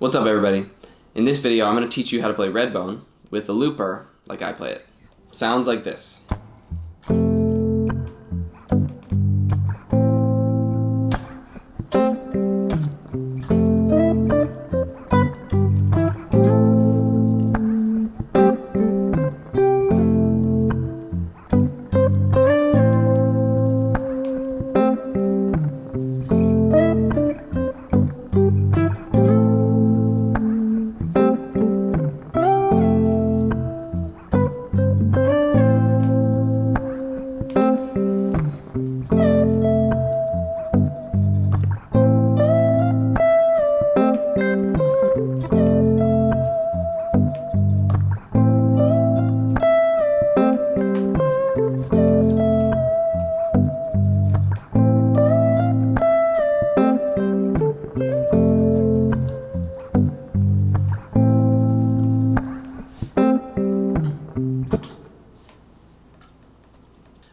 What's up, everybody? In this video, I'm going to teach you how to play Redbone with the looper like I play it. Sounds like this.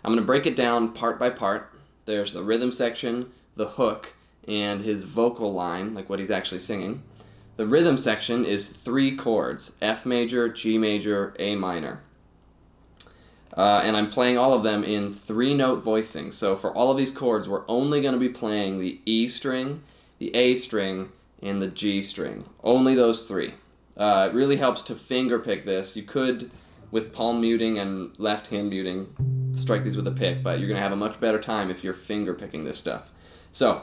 I'm going to break it down part by part. There's the rhythm section, the hook, and his vocal line, like what he's actually singing. The rhythm section is 3 chords, F major, G major, A minor. And I'm playing all of them in 3-note voicing. So for all of these chords, we're only going to be playing the E string, the A string, and the G string. Only those 3. It really helps to finger pick this. You could, with palm muting and left hand muting, strike these with a pick, but you're going to have a much better time if you're finger picking this stuff. So,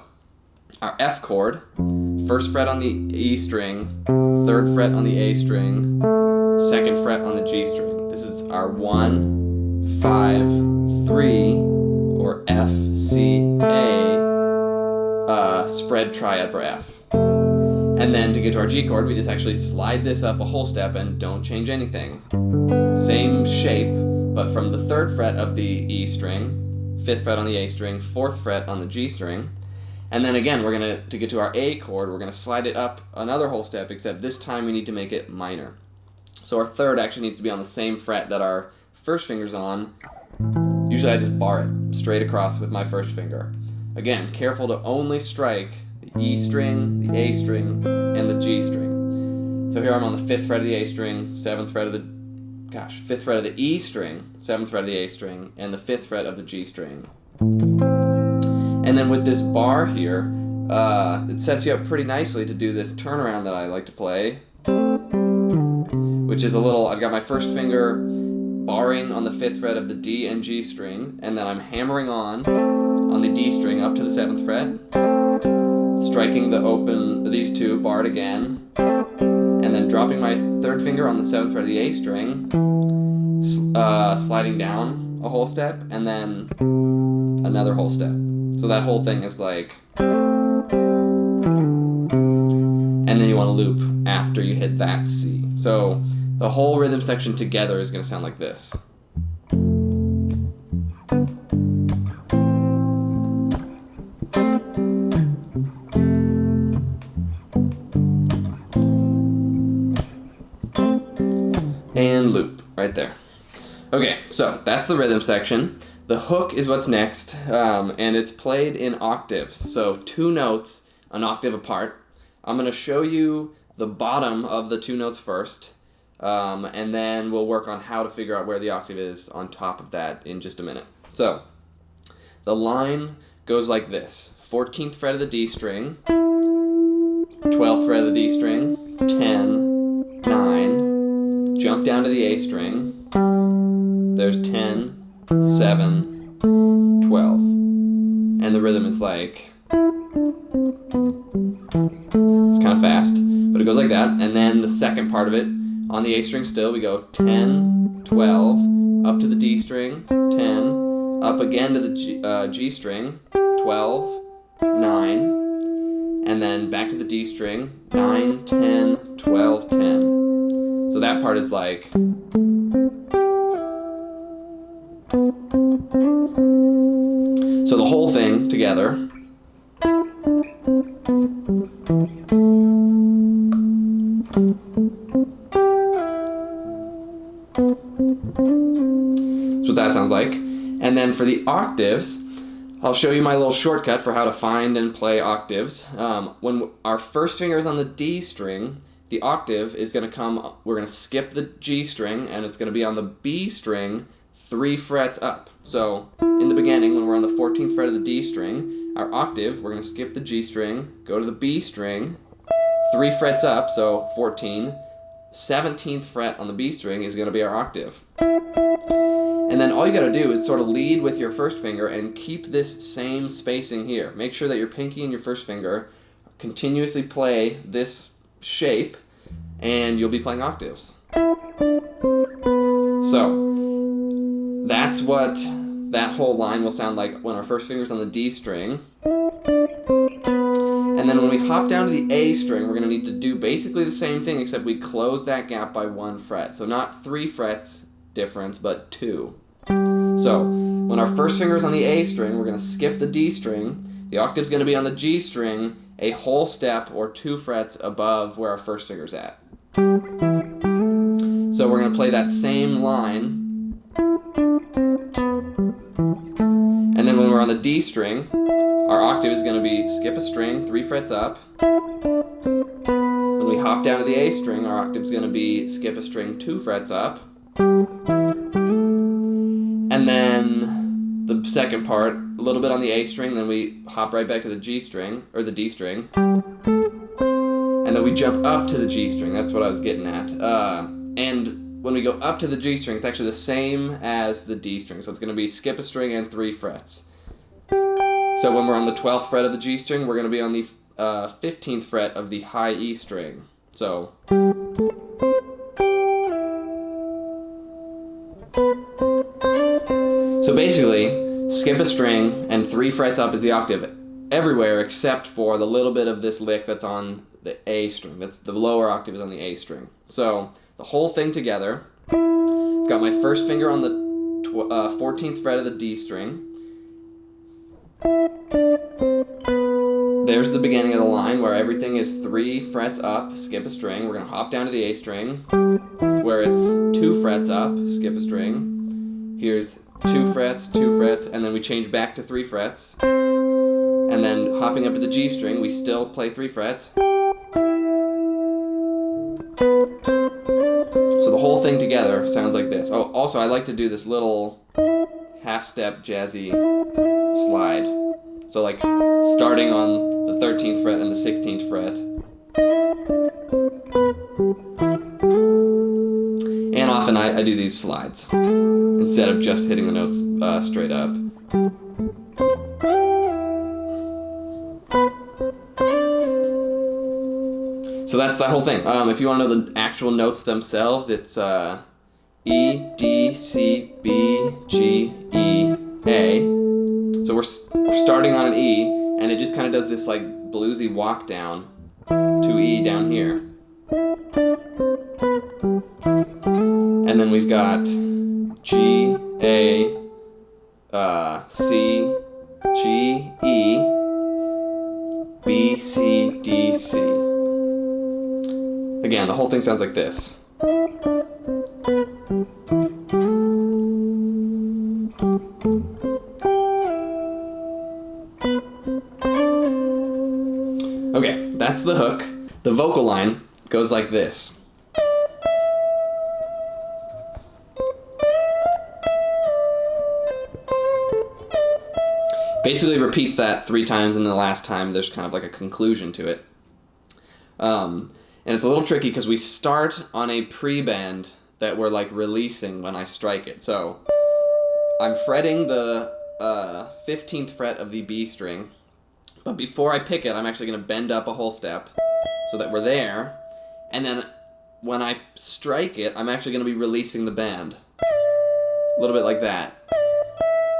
our F chord, 1st fret on the E string, 3rd fret on the A string, 2nd fret on the G string. This is our 1, 5, 3, or F, C, A, spread triad for F. And then to get to our G chord, we just actually slide this up a whole step and don't change anything. Same shape, but from the 3rd fret of the E string, 5th fret on the A string, 4th fret on the G string, and then again, to get to our A chord, we're gonna slide it up another whole step, except this time we need to make it minor. So our 3rd actually needs to be on the same fret that our 1st finger's on. Usually I just bar it straight across with my 1st finger. Again, careful to only strike the E string, the A string, and the G string. So here I'm on the 5th fret of the A string, 7th fret of the 5th fret of the E string, 7th fret of the A string, and the 5th fret of the G string. And then with this bar here, it sets you up pretty nicely to do this turnaround that I like to play, which is I've got my 1st finger barring on the 5th fret of the D and G string, and then I'm hammering on the D string up to the 7th fret, striking the open, these 2, barred again, and then dropping my 3rd finger on the 7th fret of the A string, sliding down a whole step, and then another whole step. So that whole thing is like, and then you want to loop after you hit that C. So the whole rhythm section together is going to sound like this. And loop right there. Okay, so that's the rhythm section. The hook is what's next, and it's played in octaves. So 2 notes, an octave apart. I'm going to show you the bottom of the 2 notes first, and then we'll work on how to figure out where the octave is on top of that in just a minute. So the line goes like this: 14th fret of the D string, 12th fret of the D string, 10, 9, jump down to the A string, there's 10, 7, 12. And the rhythm is like, it's kind of fast, but it goes like that. And then the second part of it, on the A string still, we go 10, 12, up to the D string, 10, up again to the G string, 12, 9, and then back to the D string, 9, 10, 12, 10. So that part is like, so the whole thing together. That's what that sounds like. And then for the octaves, I'll show you my little shortcut for how to find and play octaves. When our first finger is on the D string, the octave is going to come, we're going to skip the G string, and it's going to be on the B string 3 frets up. So in the beginning, when we're on the 14th fret of the D string, our octave, we're going to skip the G string, go to the B string, 3 frets up, so 14. 17th fret on the B string is going to be our octave. And then all you got to do is sort of lead with your first finger and keep this same spacing here. Make sure that your pinky and your first finger continuously play this shape, and you'll be playing octaves. So that's what that whole line will sound like when our first finger's on the D string. And then when we hop down to the A string, we're going to need to do basically the same thing, except we close that gap by 1 fret. So not 3 frets difference, but 2. So when our first finger is on the A string, we're going to skip the D string. The octave's going to be on the G string, a whole step or 2 frets above where our first finger's at. So we're going to play that same line. And then when we're on the D string, our octave is going to be skip a string, 3 frets up. When we hop down to the A string, our octave is going to be skip a string, 2 frets up. And then the second part, a little bit on the A string, then we hop right back to the G string, or the D string. And then we jump up to the G string, that's what I was getting at. And when we go up to the G string, it's actually the same as the D string. So it's going to be skip a string and 3 frets. So when we're on the 12th fret of the G string, we're going to be on the 15th fret of the high E string. So basically, skip a string and 3 frets up is the octave everywhere except for the little bit of this lick that's on the A string. That's the lower octave is on the A string. So the whole thing together, I've got my first finger on the 14th fret of the D string. There's the beginning of the line where everything is 3 frets up, skip a string. We're going to hop down to the A string where it's 2 frets up, skip a string. Here's 2 frets, 2 frets, and then we change back to 3 frets. And then hopping up to the G string, we still play 3 frets. So the whole thing together sounds like this. Oh, also I like to do this little half-step jazzy slide. So like starting on the 13th fret and the 16th fret. And often I do these slides instead of just hitting the notes straight up. So that's that whole thing. If you want to know the actual notes themselves, it's E, D, C, B, G, E, A. So we're starting on an E, and it just kind of does this like bluesy walk down to E down here. And then we've got G, A, C, G, E, B, C, D, C. Again, the whole thing sounds like this. Okay, that's the hook. The vocal line goes like this. Basically repeats that 3 times, and the last time there's kind of like a conclusion to it. And it's a little tricky because we start on a pre-bend that we're like releasing when I strike it. So I'm fretting the 15th fret of the B string, but before I pick it, I'm actually going to bend up a whole step so that we're there. And then when I strike it, I'm actually going to be releasing the bend. A little bit like that.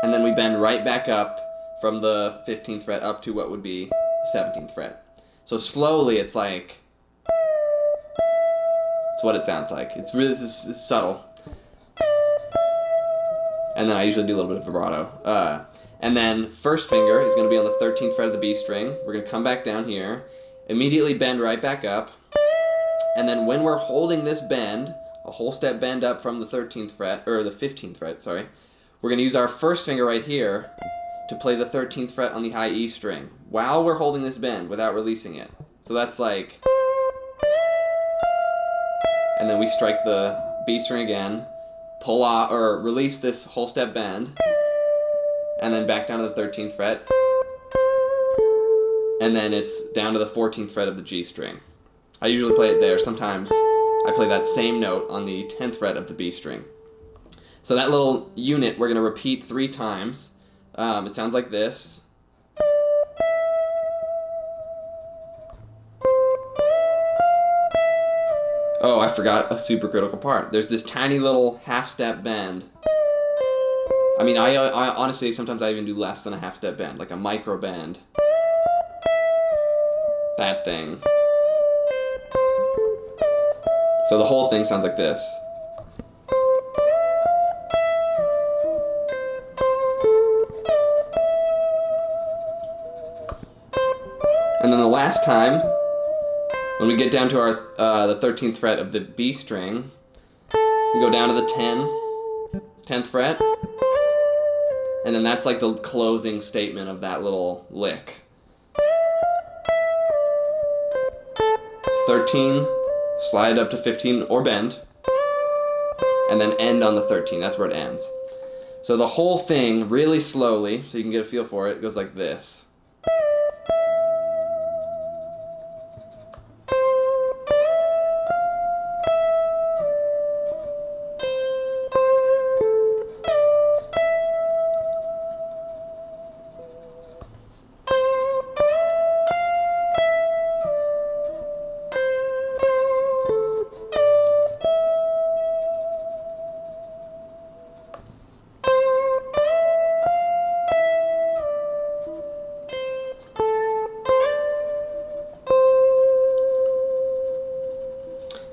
And then we bend right back up from the 15th fret up to what would be 17th fret. So slowly it's like, it's what it sounds like. It's really it's subtle. And then I usually do a little bit of vibrato. And then first finger is going to be on the 13th fret of the B string. We're going to come back down here, immediately bend right back up. And then when we're holding this bend, a whole step bend up from the 13th fret, or the 15th fret, sorry, we're going to use our first finger right here to play the 13th fret on the high E string while we're holding this bend without releasing it. So that's like, and then we strike the B string again, pull off or release this whole step bend, and then back down to the 13th fret, and then it's down to the 14th fret of the G string. I usually play it there. Sometimes I play that same note on the 10th fret of the B string. So that little unit we're going to repeat 3 times. It sounds like this. Oh, I forgot a super critical part. There's this tiny little half-step bend. I mean, I honestly, sometimes I even do less than a half-step bend, like a micro bend. That thing. So the whole thing sounds like this. And then the last time, when we get down to our the 13th fret of the B string, we go down to the 10th fret, and then that's like the closing statement of that little lick. 13, slide up to 15 or bend, and then end on the 13. That's where it ends. So the whole thing, really slowly, so you can get a feel for it, goes like this.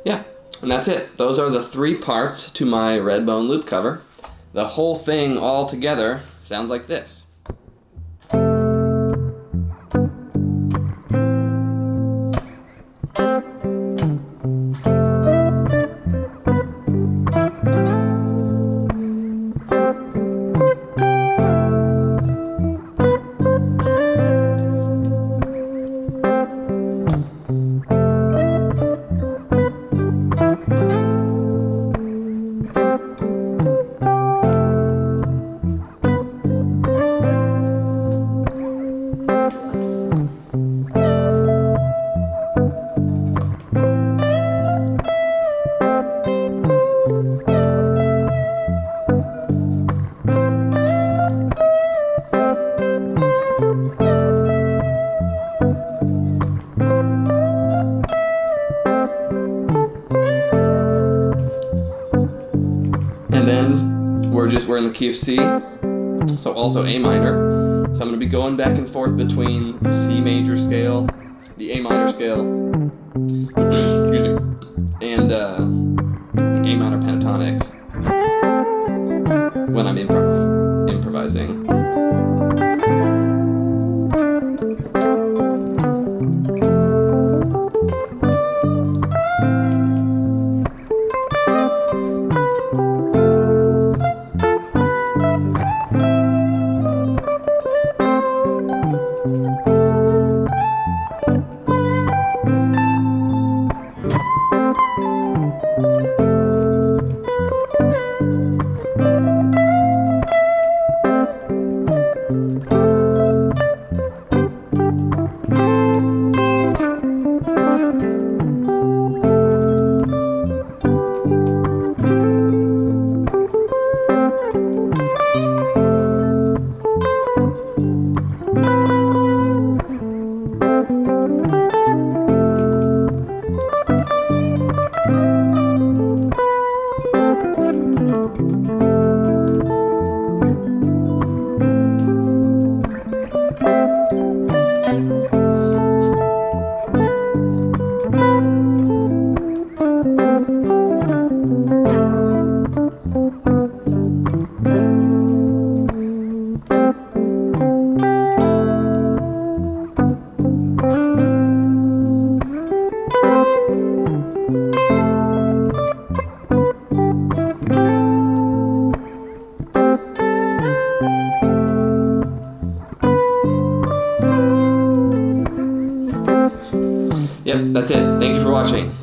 Yeah, and that's it. Those are the 3 parts to my Redbone loop cover. The whole thing all together sounds like this. And then we're in the key of C, so also A minor. So I'm going to be going back and forth between the C major scale, the A minor scale, excuse me, and the A minor pentatonic when I'm improvising. Thank you for watching.